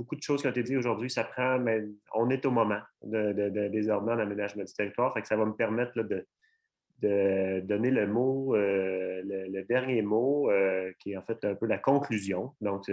beaucoup de choses qui ont été dites aujourd'hui, ça prend, mais on est au moment désormais en aménagement du territoire. Fait que ça va me permettre là, de donner le mot, le dernier mot, qui est en fait un peu la conclusion. Donc,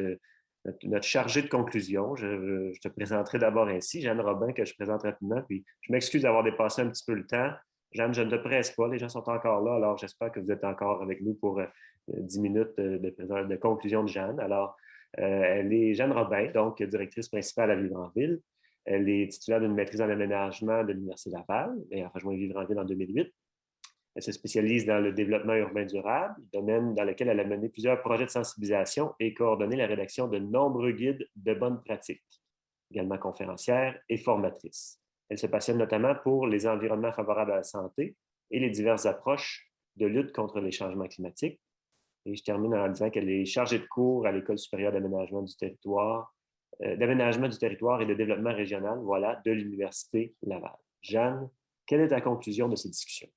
notre chargé de conclusion, je te présenterai d'abord ainsi, Jeanne Robin, que je présente rapidement, puis je m'excuse d'avoir dépassé un petit peu le temps. Jeanne, je ne te presse pas, les gens sont encore là, alors j'espère que vous êtes encore avec nous pour 10 minutes de conclusion de Jeanne. Alors, elle est Jeanne Robin, donc directrice principale à Vivre en Ville. Elle est titulaire d'une maîtrise en aménagement de l'Université Laval et a rejoint Vivre en Ville en 2008. Elle se spécialise dans le développement urbain durable, domaine dans lequel elle a mené plusieurs projets de sensibilisation et coordonné la rédaction de nombreux guides de bonnes pratiques, également conférencière et formatrice. Elle se passionne notamment pour les environnements favorables à la santé et les diverses approches de lutte contre les changements climatiques. Et je termine en disant qu'elle est chargée de cours à l'École supérieure d'aménagement du territoire, et de développement régional, voilà, de l'Université Laval. Jeanne, quelle est ta conclusion de cette discussion?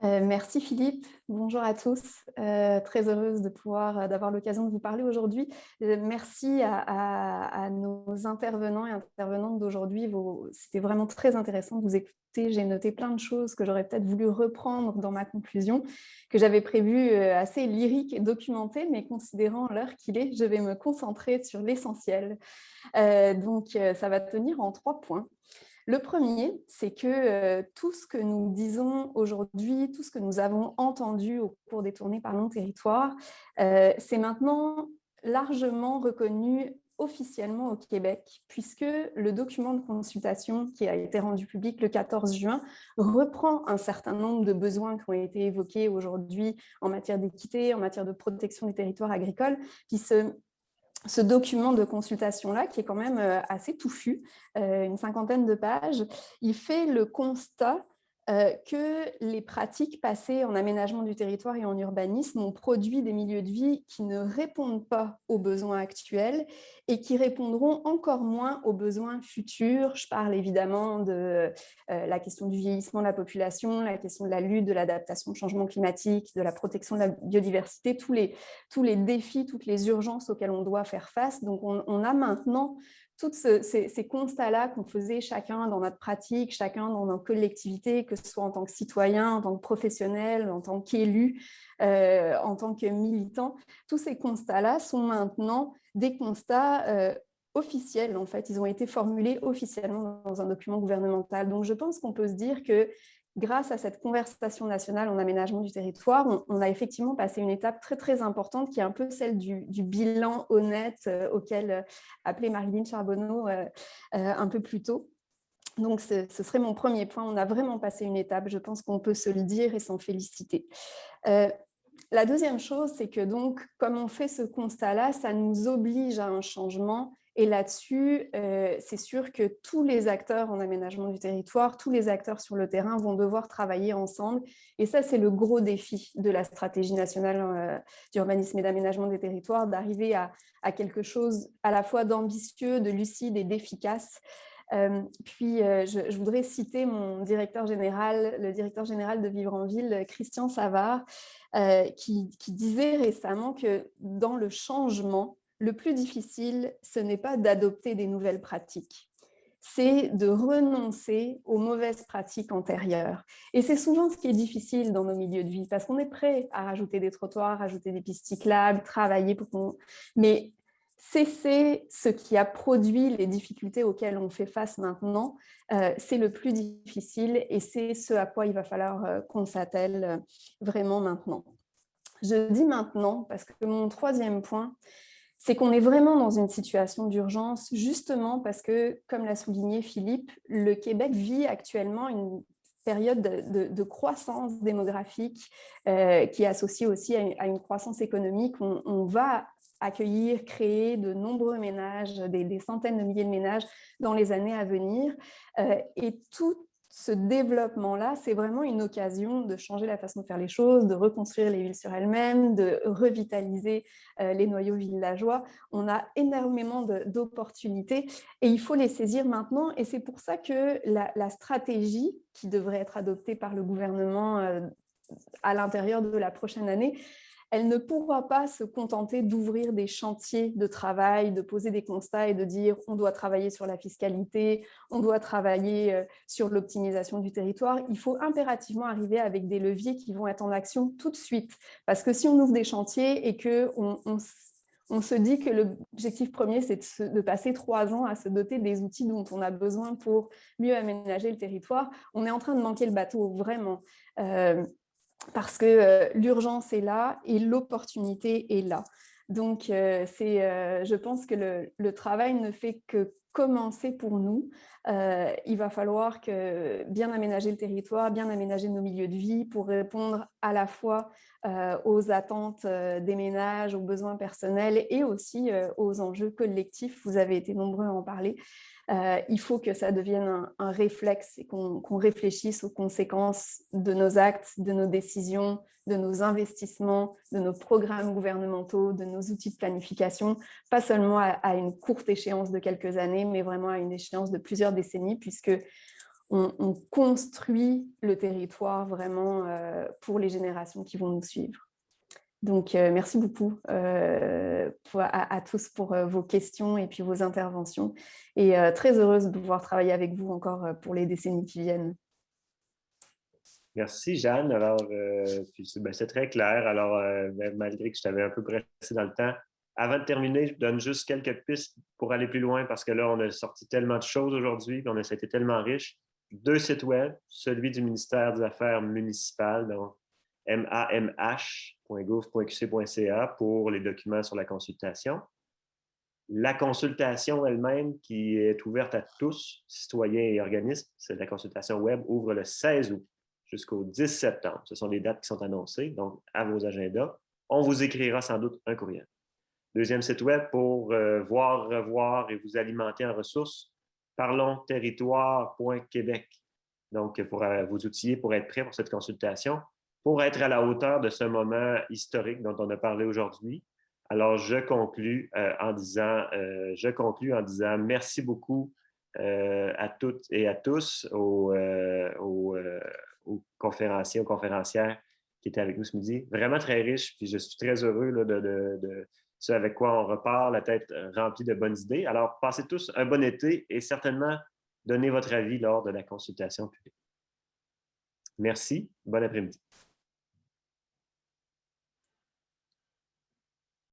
Merci Philippe, bonjour à tous, très heureuse d'avoir l'occasion de vous parler aujourd'hui. Merci à nos intervenants et intervenantes d'aujourd'hui, c'était vraiment très intéressant de vous écouter, j'ai noté plein de choses que j'aurais peut-être voulu reprendre dans ma conclusion, que j'avais prévu assez lyrique et documentée, mais considérant l'heure qu'il est, je vais me concentrer sur l'essentiel. Donc ça va tenir en 3 points. Le premier, c'est que tout ce que nous disons aujourd'hui, tout ce que nous avons entendu au cours des tournées Parlons Territoire, c'est maintenant largement reconnu officiellement au Québec, puisque le document de consultation qui a été rendu public le 14 juin reprend un certain nombre de besoins qui ont été évoqués aujourd'hui en matière d'équité, en matière de protection des territoires agricoles, qui ce document de consultation-là, qui est quand même assez touffu, une 50aine de pages, il fait le constat que les pratiques passées en aménagement du territoire et en urbanisme ont produit des milieux de vie qui ne répondent pas aux besoins actuels et qui répondront encore moins aux besoins futurs. Je parle évidemment de la question du vieillissement de la population, la question de la lutte, de l'adaptation au changement climatique, de la protection de la biodiversité, tous les défis, toutes les urgences auxquelles on doit faire face. Donc, on a maintenant tous ces constats-là qu'on faisait chacun dans notre pratique, chacun dans nos collectivités, que ce soit en tant que citoyen, en tant que professionnel, en tant qu'élu, en tant que militant, tous ces constats-là sont maintenant des constats officiels, en fait. Ils ont été formulés officiellement dans un document gouvernemental. Donc, je pense qu'on peut se dire que grâce à cette conversation nationale en aménagement du territoire, on a effectivement passé une étape très, très importante qui est un peu celle du bilan honnête auquel appelait Marilyn Charbonneau un peu plus tôt. Donc, ce serait mon premier point. On a vraiment passé une étape. Je pense qu'on peut se le dire et s'en féliciter. La deuxième chose, c'est que donc, comme on fait ce constat-là, ça nous oblige à un changement. Et là-dessus, c'est sûr que tous les acteurs en aménagement du territoire, tous les acteurs sur le terrain vont devoir travailler ensemble. Et ça, c'est le gros défi de la stratégie nationale d'urbanisme et d'aménagement des territoires, d'arriver à quelque chose à la fois d'ambitieux, de lucide et d'efficace. Je voudrais citer mon directeur général, le directeur général de Vivre en Ville, Christian Savard, qui disait récemment que dans le changement, le plus difficile, ce n'est pas d'adopter des nouvelles pratiques, c'est de renoncer aux mauvaises pratiques antérieures. Et c'est souvent ce qui est difficile dans nos milieux de vie, parce qu'on est prêt à rajouter des trottoirs, rajouter des pistes cyclables, travailler pour qu'on... Mais cesser ce qui a produit les difficultés auxquelles on fait face maintenant, c'est le plus difficile et c'est ce à quoi il va falloir qu'on s'attelle vraiment maintenant. Je dis maintenant parce que mon troisième point, c'est qu'on est vraiment dans une situation d'urgence, justement parce que, comme l'a souligné Philippe, le Québec vit actuellement une période de croissance démographique qui est associée aussi à une croissance économique. On va accueillir, créer de nombreux ménages, des centaines de milliers de ménages dans les années à venir. Et tout ce développement-là, c'est vraiment une occasion de changer la façon de faire les choses, de reconstruire les villes sur elles-mêmes, de revitaliser les noyaux villageois. On a énormément d'opportunités et il faut les saisir maintenant. Et c'est pour ça que la stratégie qui devrait être adoptée par le gouvernement à l'intérieur de la prochaine année, elle ne pourra pas se contenter d'ouvrir des chantiers de travail, de poser des constats et de dire on doit travailler sur la fiscalité, on doit travailler sur l'optimisation du territoire. Il faut impérativement arriver avec des leviers qui vont être en action tout de suite. Parce que si on ouvre des chantiers et qu'on se dit que l'objectif premier, c'est de passer 3 ans à se doter des outils dont on a besoin pour mieux aménager le territoire, on est en train de manquer le bateau, vraiment. Parce que l'urgence est là et l'opportunité est là. Donc, je pense que le travail ne fait que commencer pour nous. Il va falloir bien aménager le territoire, bien aménager nos milieux de vie pour répondre à la fois aux attentes des ménages, aux besoins personnels et aussi aux enjeux collectifs. Vous avez été nombreux à en parler. Il faut que ça devienne un réflexe et qu'on réfléchisse aux conséquences de nos actes, de nos décisions, de nos investissements, de nos programmes gouvernementaux, de nos outils de planification, pas seulement à une courte échéance de quelques années, mais vraiment à une échéance de plusieurs décennies, puisque on construit le territoire vraiment pour les générations qui vont nous suivre. Donc, merci beaucoup à tous pour vos questions et puis vos interventions. Et très heureuse de pouvoir travailler avec vous encore pour les décennies qui viennent. Merci, Jeanne. Alors, c'est très clair. Alors, malgré que je t'avais un peu pressé dans le temps, avant de terminer, je donne juste quelques pistes pour aller plus loin parce que là, on a sorti tellement de choses aujourd'hui, puis ça a été tellement riche. 2 sites web, celui du ministère des Affaires municipales, donc mamh.gouv.qc.ca pour les documents sur la consultation. La consultation elle-même qui est ouverte à tous, citoyens et organismes, c'est la consultation web, ouvre le 16 août jusqu'au 10 septembre. Ce sont les dates qui sont annoncées, donc à vos agendas. On vous écrira sans doute un courriel. Deuxième site web pour voir, revoir et vous alimenter en ressources, parlonsterritoire.québec. Donc, pour vous outiller pour être prêt pour cette consultation, pour être à la hauteur de ce moment historique dont on a parlé aujourd'hui. Alors, je conclus en disant merci beaucoup à toutes et à tous, aux conférenciers, aux conférencières qui étaient avec nous ce midi. Vraiment très riche, puis je suis très heureux là, de ce avec quoi on repart, la tête remplie de bonnes idées. Alors, passez tous un bon été et certainement donnez votre avis lors de la consultation publique. Merci, bon après-midi.